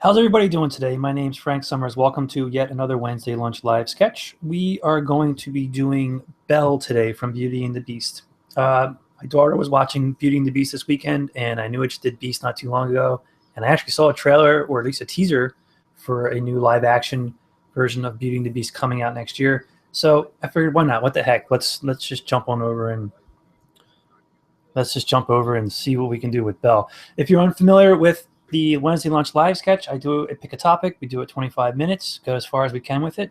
How's everybody doing today? My name's Frank Summers. Welcome to yet another Wednesday Lunch Live sketch. We are going to be doing Belle today from Beauty and the Beast. My daughter was watching Beauty and the Beast this weekend, and I knew it just did Beast not too long ago. And I actually saw a trailer, or at least a teaser, for a new live-action version of Beauty and the Beast coming out next year. So I figured, why not? What the heck? Let's just jump over and see what we can do with Belle. If you're unfamiliar with the Wednesday Lunch Live sketch, I pick a topic. We do it 25 minutes, go as far as we can with it.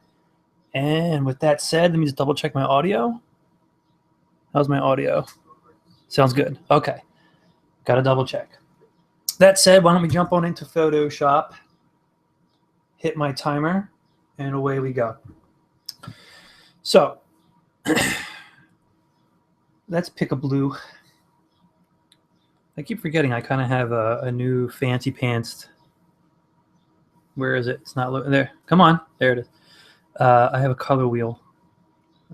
And with that said, let me just double check my audio. How's my audio? Sounds good. Okay. Got to double check. That said, why don't we jump on into Photoshop, hit my timer, and away we go. So let's pick a blue. I keep forgetting I kind of have a new fancy pants. Where is it? It's not there. Come on. There it is. I have a color wheel.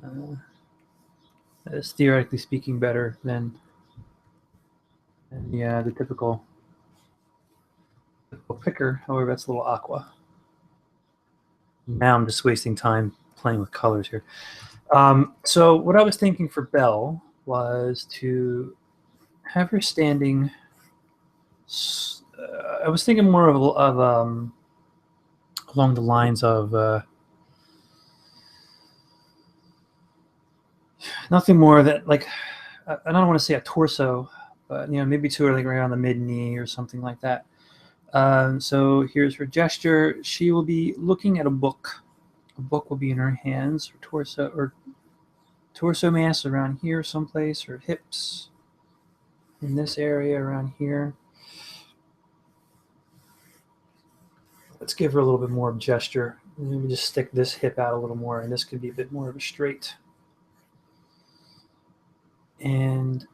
That is theoretically speaking better than the typical picker. However, that's a little aqua. Now I'm just wasting time playing with colors here. So what I was thinking for Belle was to have her standing. I was thinking more of along the lines of nothing more that, like, I don't want to say a torso, but maybe to her like around the mid knee or something like that. So here's her gesture. She will be looking at a book. A book will be in her hands, her torso mass around here someplace, her hips in this area around here. Let's give her a little bit more gesture. Let me just stick this hip out a little more, and this could be a bit more of a straight. And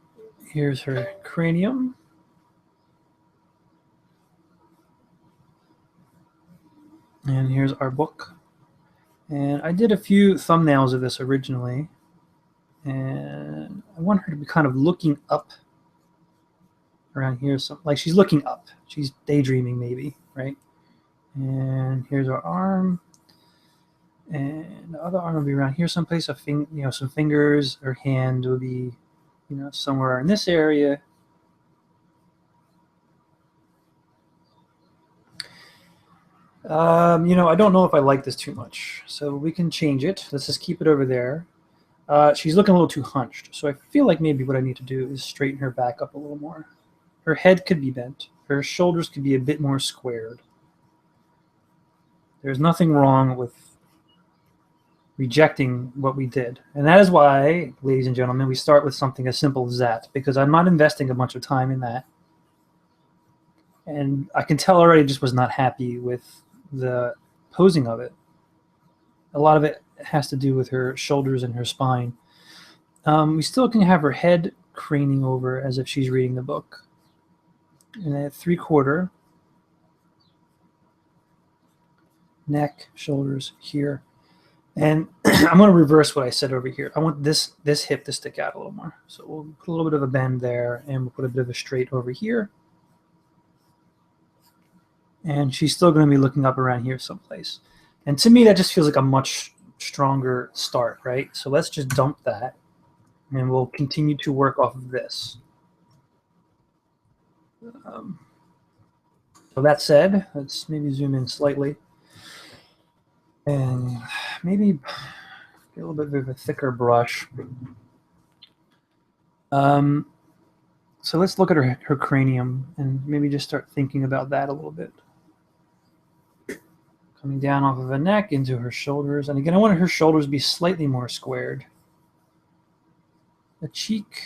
here's her cranium. And here's our book. And I did a few thumbnails of this originally, and I want her to be kind of looking up around here, so like she's looking up, she's daydreaming maybe, right? And here's our arm, and the other arm will be around here someplace. Some fingers. Her hand will be, somewhere in this area. I don't know if I like this too much, so we can change it. Let's just keep it over there. She's looking a little too hunched, so I feel like maybe what I need to do is straighten her back up a little more. Her head could be bent. Her shoulders could be a bit more squared. There's nothing wrong with rejecting what we did. And that is why, ladies and gentlemen, we start with something as simple as that, because I'm not investing a bunch of time in that. And I can tell already just was not happy with the posing of it. A lot of it has to do with her shoulders and her spine. We still can have her head craning over as if she's reading the book. And at 3/4, neck, shoulders here. And I'm going to reverse what I said over here. I want this hip to stick out a little more. So we'll put a little bit of a bend there, and we'll put a bit of a straight over here. And she's still going to be looking up around here someplace. And to me, that just feels like a much stronger start, right? So let's just dump that, and we'll continue to work off of this. So that said, let's maybe zoom in slightly. And maybe get a little bit of a thicker brush. So let's look at her cranium and maybe just start thinking about that a little bit. Coming down off of the neck into her shoulders. And again, I want her shoulders to be slightly more squared. A cheek.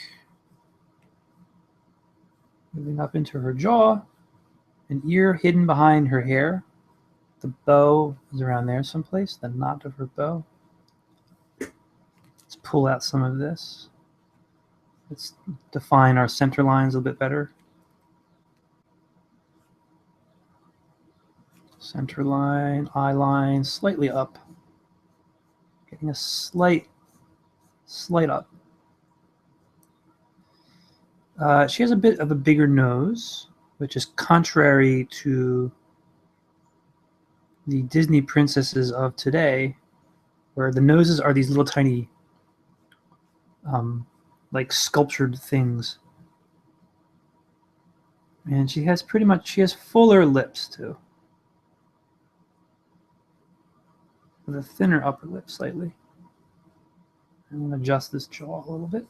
Moving up into her jaw. An ear hidden behind her hair. The bow is around there someplace, the knot of her bow. Let's pull out some of this. Let's define our center lines a little bit better. Center line, eye line, slightly up. Getting a slight up. She has a bit of a bigger nose, which is contrary to the Disney princesses of today, where the noses are these little tiny, like sculptured things. And she has fuller lips too, with a thinner upper lip slightly. I'm going to adjust this jaw a little bit.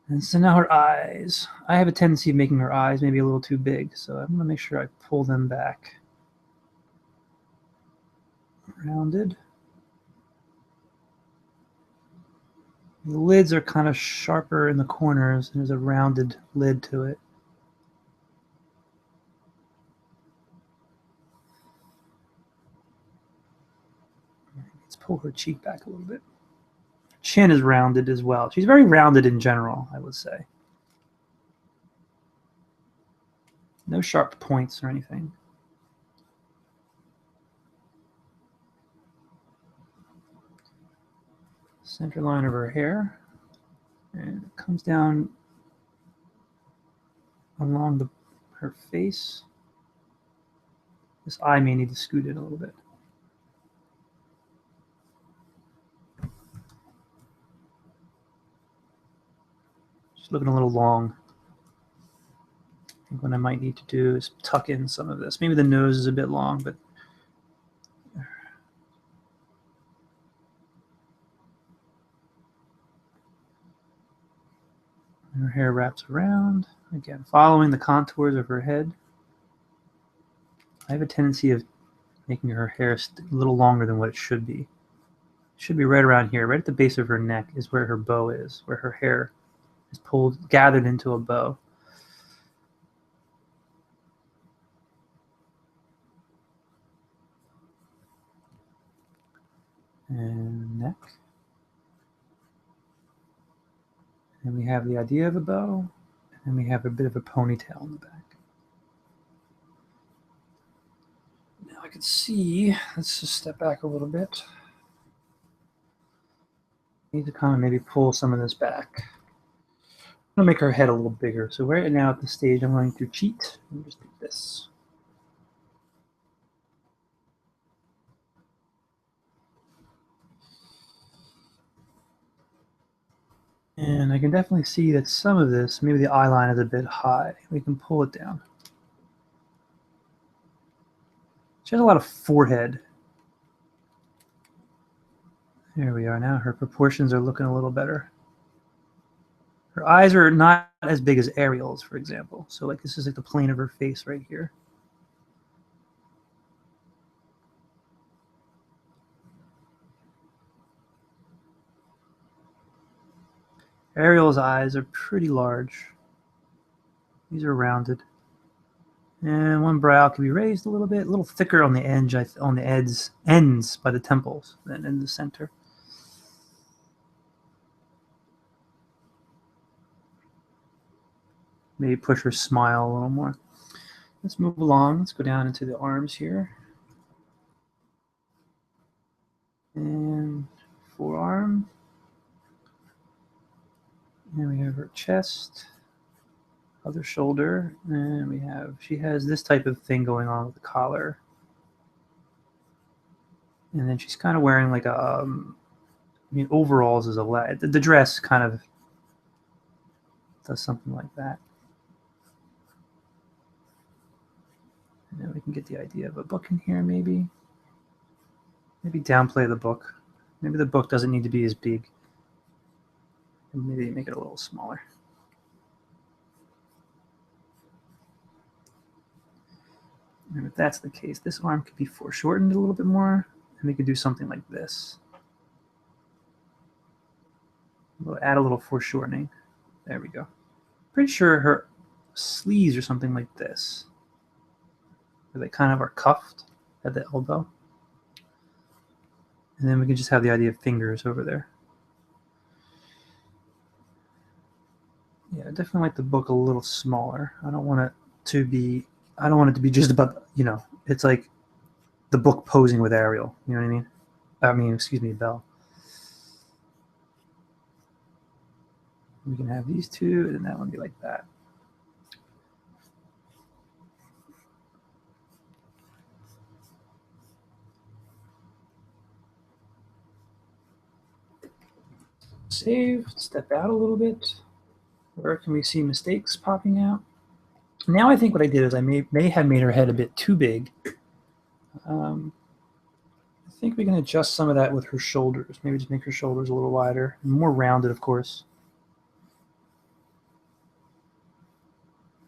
And so now her eyes. I have a tendency of making her eyes maybe a little too big, so I'm going to make sure I pull them back. Rounded. The lids are kind of sharper in the corners, and there's a rounded lid to it. Let's pull her cheek back a little bit. Chin is rounded as well. She's very rounded in general, I would say. No sharp points or anything. Center line of her hair. And it comes down along her face. This eye may need to scoot in a little bit. Just looking a little long. I think what I might need to do is tuck in some of this. Maybe the nose is a bit long, but her hair wraps around. Again, following the contours of her head. I have a tendency of making her hair a little longer than what it should be. It should be right around here, right at the base of her neck is where her bow is, where her hair is gathered into a bow. And neck. And we have the idea of a bow, and we have a bit of a ponytail in the back. Now I can see, let's just step back a little bit. Need to kind of maybe pull some of this back. I'm going to make her head a little bigger. So right now at this stage, I'm going to cheat and just do this. And I can definitely see that some of this, maybe the eye line is a bit high. We can pull it down. She has a lot of forehead. There we are now. Her proportions are looking a little better. Her eyes are not as big as Ariel's, for example. So like this is like the plane of her face right here. Ariel's eyes are pretty large. These are rounded. And one brow can be raised a little thicker on the edge, on the ends by the temples than in the center. Maybe push her smile a little more. Let's move along. Let's go down into the arms here. And forearm. And we have her chest, other shoulder, and she has this type of thing going on with the collar. And then she's kind of wearing like a, overalls is the dress kind of does something like that. And then we can get the idea of a book in here, maybe. Maybe downplay the book. Maybe the book doesn't need to be as big. And maybe make it a little smaller. And if that's the case, this arm could be foreshortened a little bit more, and we could do something like this. We'll add a little foreshortening. There we go. Pretty sure her sleeves are something like this, where they kind of are cuffed at the elbow. And then we can just have the idea of fingers over there. Yeah, I definitely like the book a little smaller. I don't want it to be just about, it's like the book posing with Ariel. You know what I mean? Excuse me, Belle. We can have these two, and then that one be like that. save, step out a little bit. Where can we see mistakes popping out? Now I think what I did is I may have made her head a bit too big. I think we can adjust some of that with her shoulders. Maybe just make her shoulders a little wider, more rounded, of course.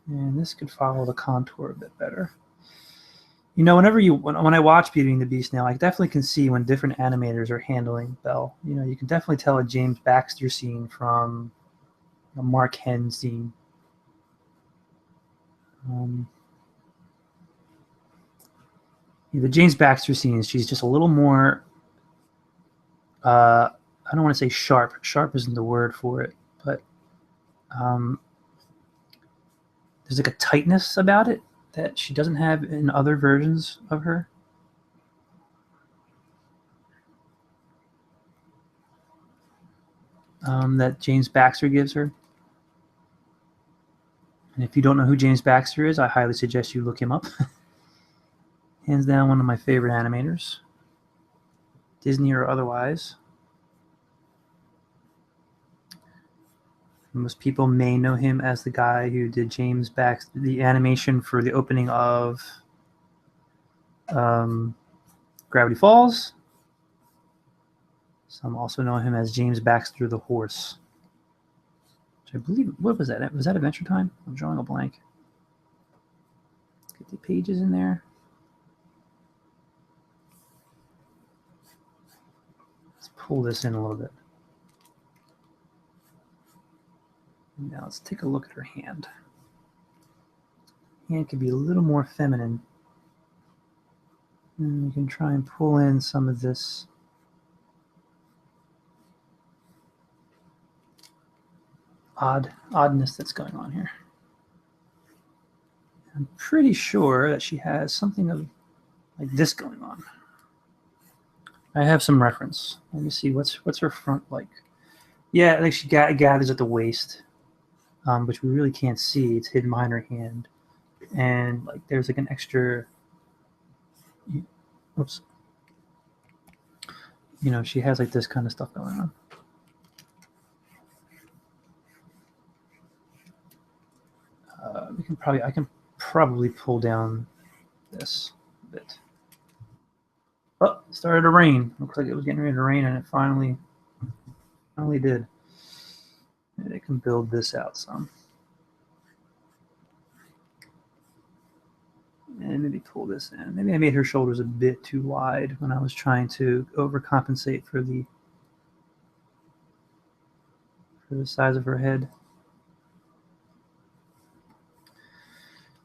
And this could follow the contour a bit better. You know, when I watch Beauty and the Beast now, I definitely can see when different animators are handling Belle. You know, you can definitely tell a James Baxter scene from a Mark Henn scene. The James Baxter scenes, she's just a little more, I don't want to say sharp. Sharp isn't the word for it, but there's like a tightness about it that she doesn't have in other versions of her. That James Baxter gives her. And if you don't know who James Baxter is, I highly suggest you look him up. Hands down, one of my favorite animators, Disney or otherwise. Most people may know him as the guy who did James Baxter, the animation for the opening of Gravity Falls. Some also know him as James Baxter the Horse. Which I believe, what was that? Was that Adventure Time? I'm drawing a blank. Let's get the pages in there. Let's pull this in a little bit. Now let's take a look at her hand. Hand could be a little more feminine. And we can try and pull in some of this oddness that's going on here. I'm pretty sure that she has something of like this going on. I have some reference. Let me see, what's her front like? Yeah, like she gathers at the waist, which we really can't see. It's hidden behind her hand, and like there's like an extra. Oops. You know, she has like this kind of stuff going on. I can probably pull down this a bit. Oh, it started to rain. Looks like it was getting ready to rain, and it finally did. Maybe I can build this out some. And maybe pull this in. Maybe I made her shoulders a bit too wide when I was trying to overcompensate for the size of her head.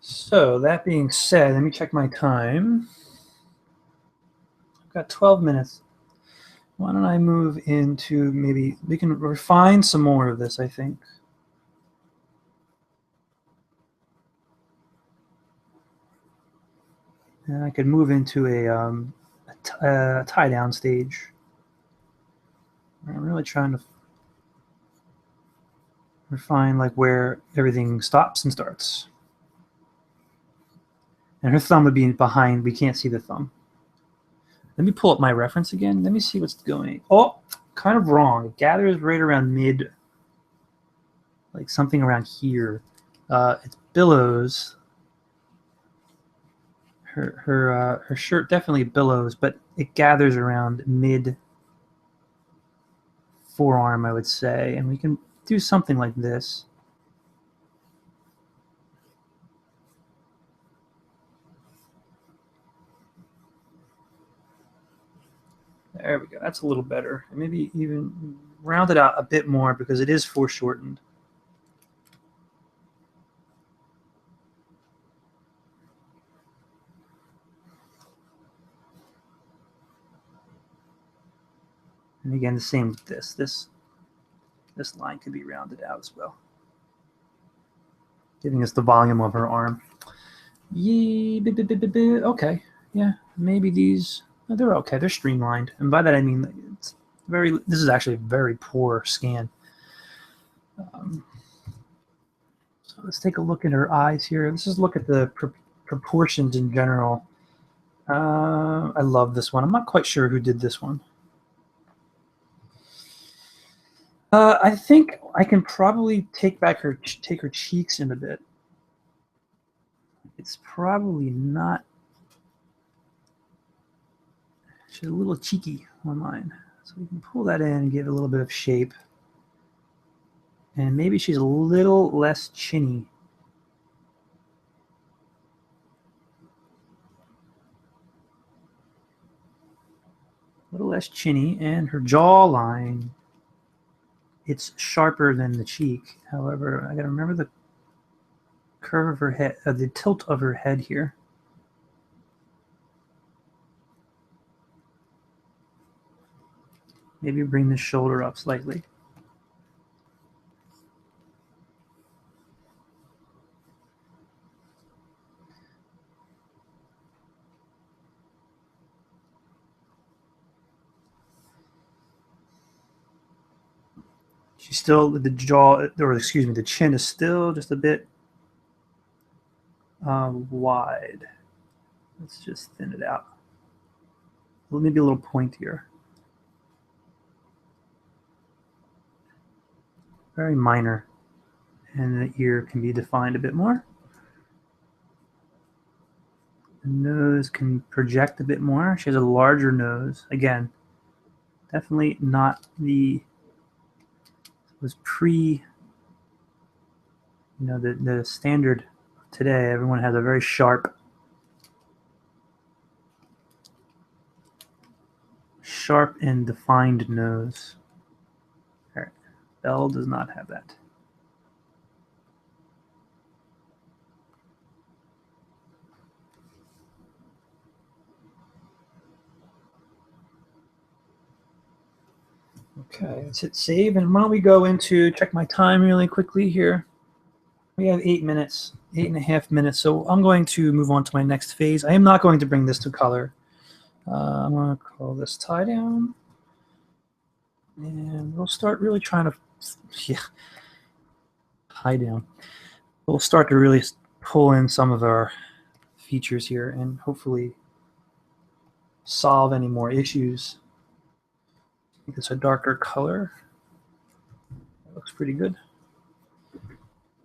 So that being said, let me check my time. I've got 12 minutes. Why don't I move into, maybe we can refine some more of this, I think. And I could move into a tie-down stage. I'm really trying to refine like where everything stops and starts. And her thumb would be behind. We can't see the thumb. Let me pull up my reference again. Let me see what's going. Oh, kind of wrong. It gathers right around mid, like something around here. It's billows. Her shirt definitely billows, but it gathers around mid forearm, I would say, and we can do something like this. There we go. That's a little better. Maybe even round it out a bit more because it is foreshortened. And again, the same with this. This line could be rounded out as well, giving us the volume of her arm. Yeah, okay. Yeah, maybe these. They're okay. They're streamlined, and by that I mean it's very. This is actually a very poor scan. So let's take a look at her eyes here. Let's just look at the proportions in general. I love this one. I'm not quite sure who did this one. I think I can probably take her cheeks in a bit. It's probably not. She's a little cheeky on mine, so we can pull that in and give it a little bit of shape. And maybe she's a little less chinny. A little less chinny, and her jawline, it's sharper than the cheek. However, I gotta remember the curve of her head, the tilt of her head here. Maybe bring the shoulder up slightly. She's still, the jaw, or excuse me, the chin is still just a bit wide. Let's just thin it out. Maybe a little pointier. Very minor. And the ear can be defined a bit more. The nose can project a bit more. She has a larger nose. Again, definitely not the, was pre, the standard today. Everyone has a very sharp and defined nose. All right. Belle does not have that. Okay, let's hit save. And why don't we go into, check my time really quickly here. We have 8 minutes, 8.5 minutes. So I'm going to move on to my next phase. I am not going to bring this to color. I'm going to call this tie down. And we'll start really trying to, tie down. We'll start to really pull in some of our features here and hopefully solve any more issues. I think it's a darker color. That looks pretty good.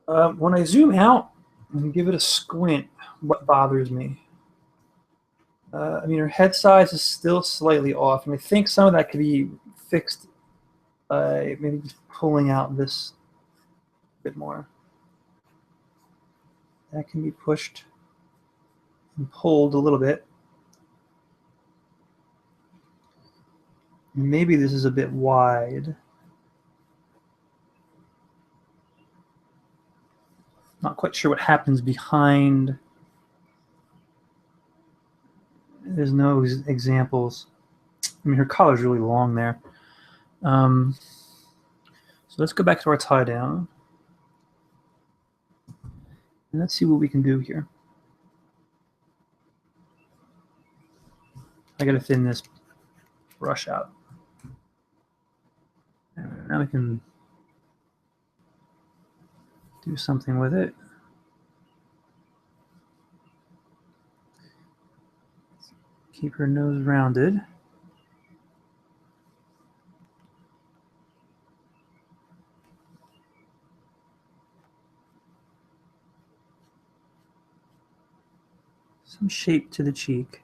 When I zoom out and give it a squint, what bothers me? I mean, her head size is still slightly off, and I think some of that could be fixed by maybe just pulling out this a bit more. That can be pushed and pulled a little bit. Maybe this is a bit wide. Not quite sure what happens behind. There's no examples. I mean, her collar's really long there. So let's go back to our tie down. And let's see what we can do here. I gotta thin this brush out. Now we can do something with it. Keep her nose rounded. Some shape to the cheek.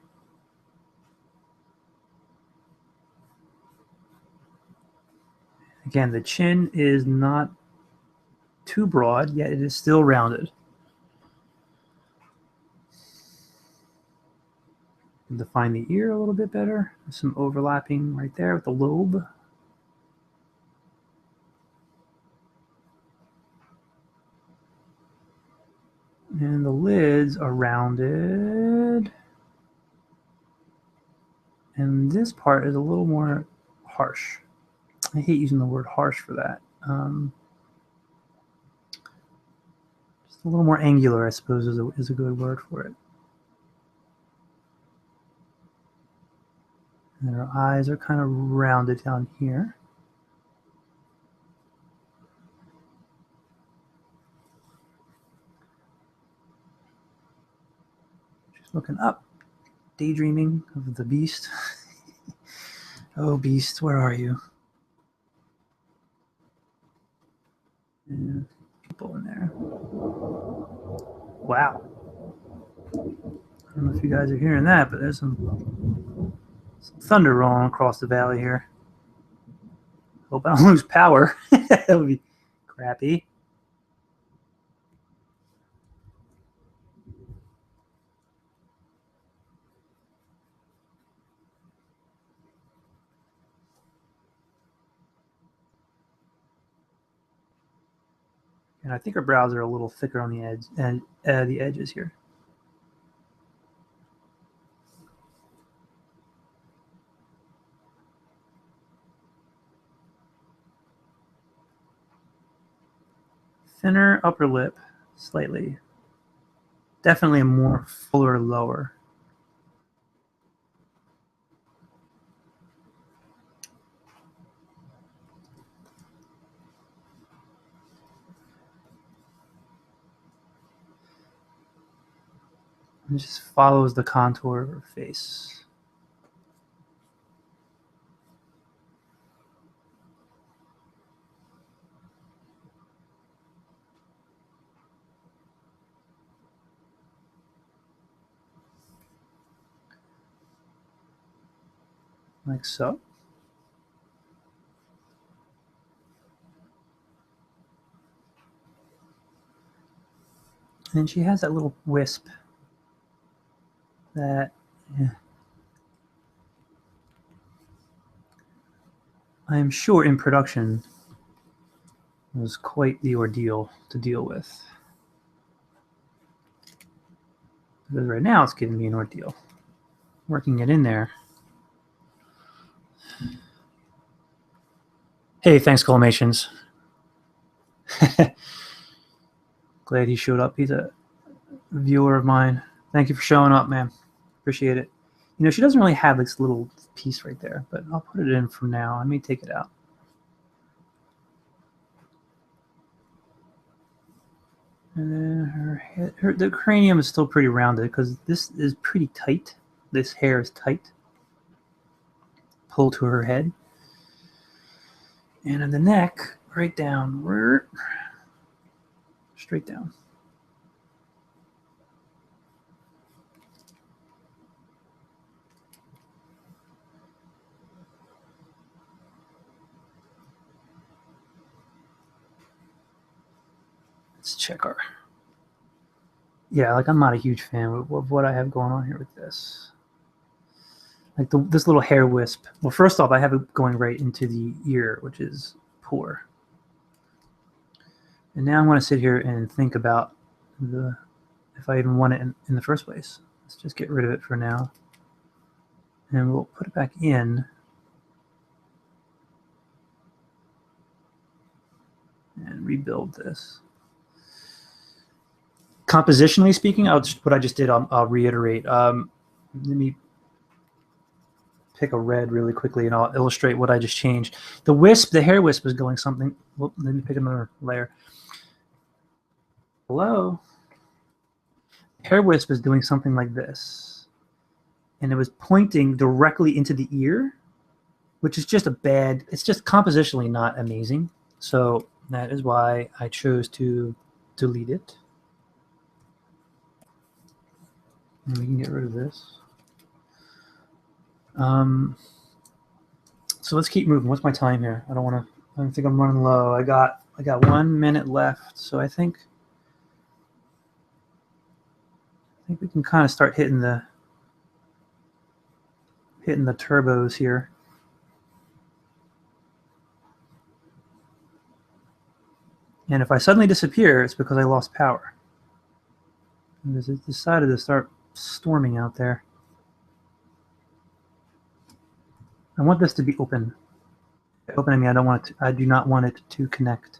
Again, the chin is not too broad, yet it is still rounded. Define the ear a little bit better. There's some overlapping right there with the lobe. And the lids are rounded. And this part is a little more harsh. I hate using the word harsh for that. Just a little more angular, I suppose, is a good word for it. And her eyes are kind of rounded down here. She's looking up, daydreaming of the beast. Oh, beast, where are you? Wow. I don't know if you guys are hearing that, but there's some thunder rolling across the valley here. Hope I don't lose power. That would be crappy. And I think our brows are a little thicker on the edge and the edges here. Thinner upper lip, slightly. Definitely a more fuller lower. It just follows the contour of her face. Like so. And she has that little wisp that I'm sure in production was quite the ordeal to deal with. Because right now it's giving me an ordeal. Working it in there. Hey, thanks, Colmations. Glad he showed up. He's a viewer of mine. Thank you for showing up, man. Appreciate it. You know, she doesn't really have this little piece right there, but I'll put it in from now. I may take it out. And then her head, the cranium is still pretty rounded because this is pretty tight. This hair is tight. Pull to her head. And in the neck, right down, straight down. Let's check our. Yeah, like I'm not a huge fan of what I have going on here with this. Like this little hair wisp. Well, first off, I have it going right into the ear, which is poor. And now I'm going to sit here and think about if I even want it in the first place. Let's just get rid of it for now. And we'll put it back in. And rebuild this. Compositionally speaking, what I just did, I'll reiterate. Let me pick a red really quickly, and I'll illustrate what I just changed. The wisp, the hair wisp, is going something. Well, let me pick another layer. Hello. Hair wisp is doing something like this, and it was pointing directly into the ear, which is just it's just compositionally not amazing. So that is why I chose to delete it. And we can get rid of this. So let's keep moving. What's my time here? I don't think I'm running low. I got 1 minute left, so I think we can kind of start hitting the turbos here. And if I suddenly disappear, it's because I lost power. Because it decided to start storming out there. I want this to be open. Open, I mean, I do not want it to connect.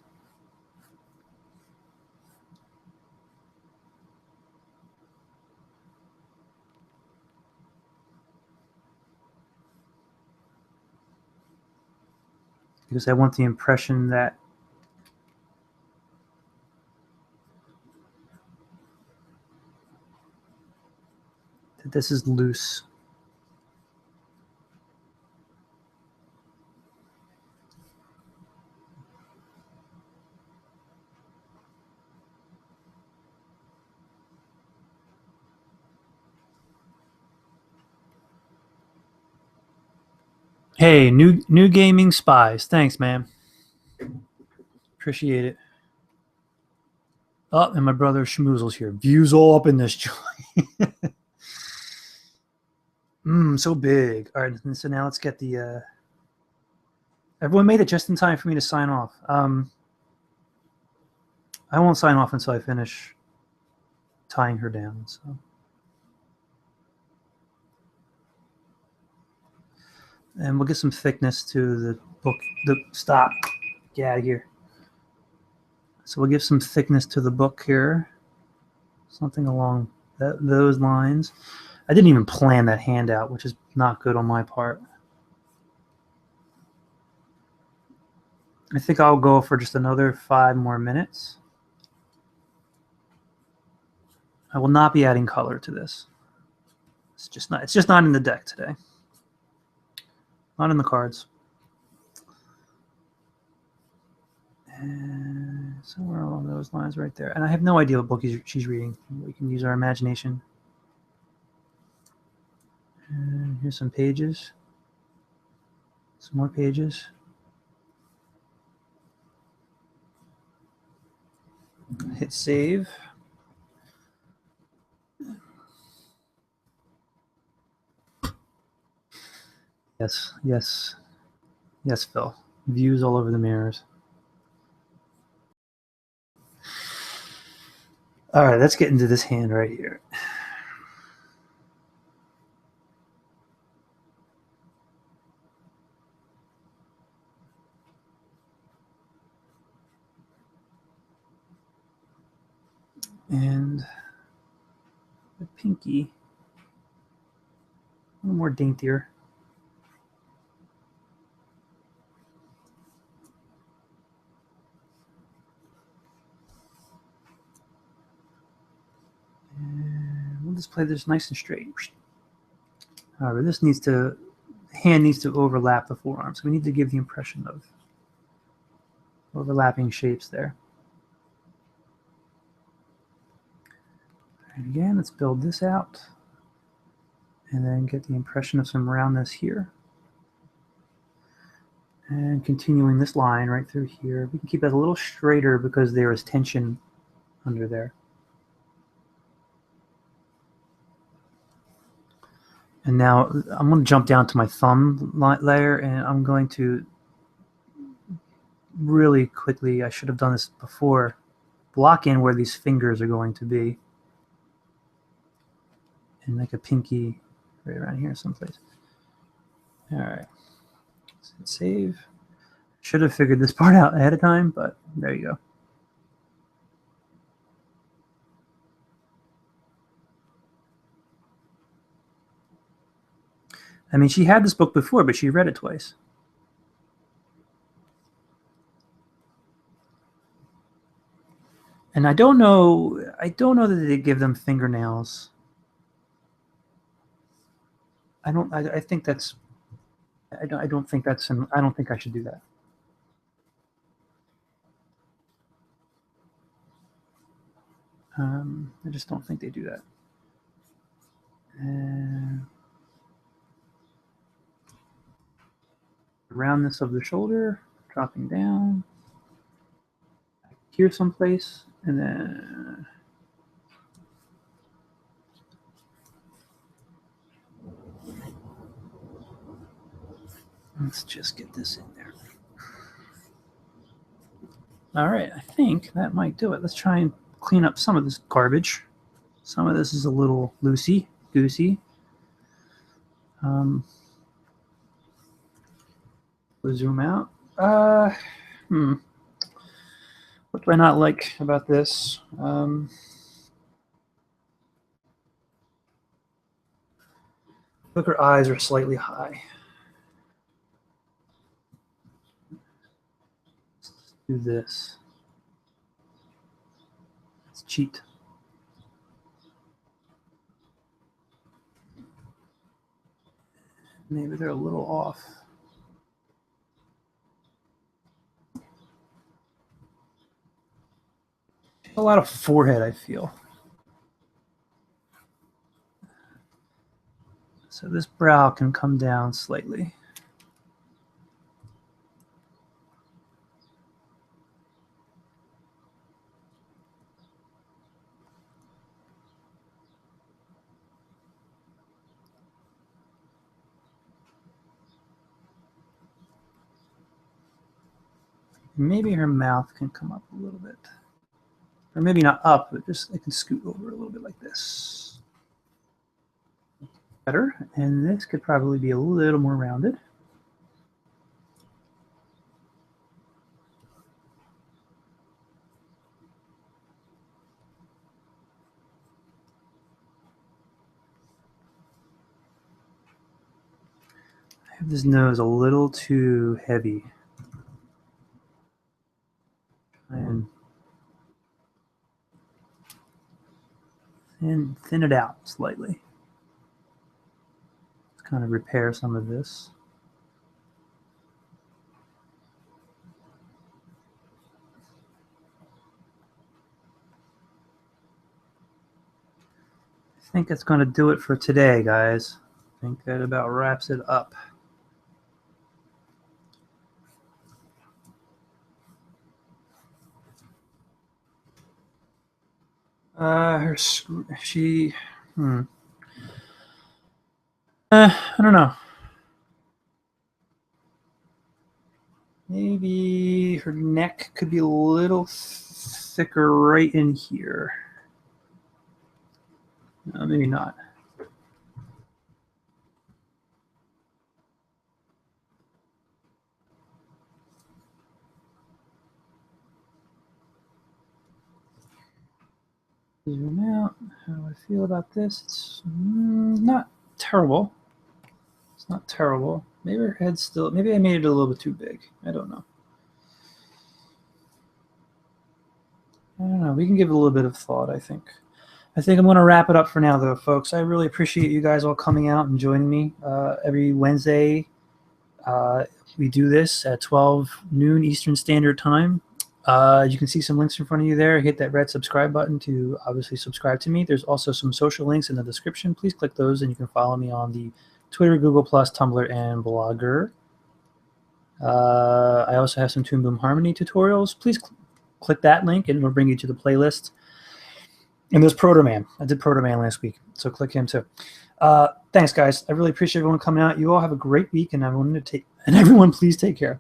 Because I want the impression that this is loose. Hey, new gaming spies. Thanks, man. Appreciate it. Oh, and my brother Schmoozle's here. Views all up in this joint. So big. All right, so now let's get the. Everyone made it just in time for me to sign off. I won't sign off until I finish tying her down. So. And we'll get some thickness to the book. Stop. Get out of here. So we'll give some thickness to the book here. Something along those lines. I didn't even plan that handout, which is not good on my part. I think I'll go for just another 5 more minutes. I will not be adding color to this. It's just not in the deck today. Not in the cards. And somewhere along those lines right there. And I have no idea what book she's reading. We can use our imagination. And here's some pages. Some more pages. Hit save. Yes, yes. Yes, Phil. Views all over the mirrors. All right, let's get into this hand right here. And the pinky, a little more daintier. And we'll just play this nice and straight. However, this hand needs to overlap the forearm, so we need to give the impression of overlapping shapes there. And again, let's build this out and then get the impression of some roundness here. And continuing this line right through here. We can keep that a little straighter because there is tension under there. And now I'm going to jump down to my thumb layer, and I'm going to really quickly, I should have done this before, block in where these fingers are going to be. And like a pinky right around here someplace. All right. Let's hit save. Should have figured this part out ahead of time, but there you go. I mean, she had this book before, but she read it twice. And I don't know that they give them fingernails. I think that's, I don't think that's, I don't think I should do that. I just don't think they do that. And roundness of the shoulder, dropping down here someplace, and then let's just get this in there. All right, I think that might do it. Let's try and clean up some of this garbage. Some of this is a little loosey-goosey. We'll zoom out. What do I not like about this? Look, her eyes are slightly high. Let's do this. Let's cheat. Maybe they're a little off. A lot of forehead, I feel. So this brow can come down slightly. Maybe her mouth can come up a little bit. Or maybe not up, but just it can scoot over a little bit like this. Better. And this could probably be a little more rounded. I have this nose a little too heavy. And thin it out slightly. Let's kind of repair some of this. I think that's going to do it for today, guys. I think that about wraps it up. I don't know. Maybe her neck could be a little thicker right in here. No, maybe not. Zoom out. How do I feel about this? It's not terrible. It's not terrible. Maybe her head's still, maybe I made it a little bit too big. I don't know. I don't know. We can give it a little bit of thought, I think. I think I'm going to wrap it up for now, though, folks. I really appreciate you guys all coming out and joining me every Wednesday. We do this at 12 noon Eastern Standard Time. You can see some links in front of you there. Hit that red subscribe button to obviously subscribe to me. There's also some social links in the description. Please click those, and you can follow me on the Twitter, Google+, Tumblr, and Blogger. I also have some Toon Boom Harmony tutorials. Please click that link, and it'll bring you to the playlist. And there's Proto-Man. I did Proto-Man last week, so click him too. Thanks, guys. I really appreciate everyone coming out. You all have a great week, and everyone please take care.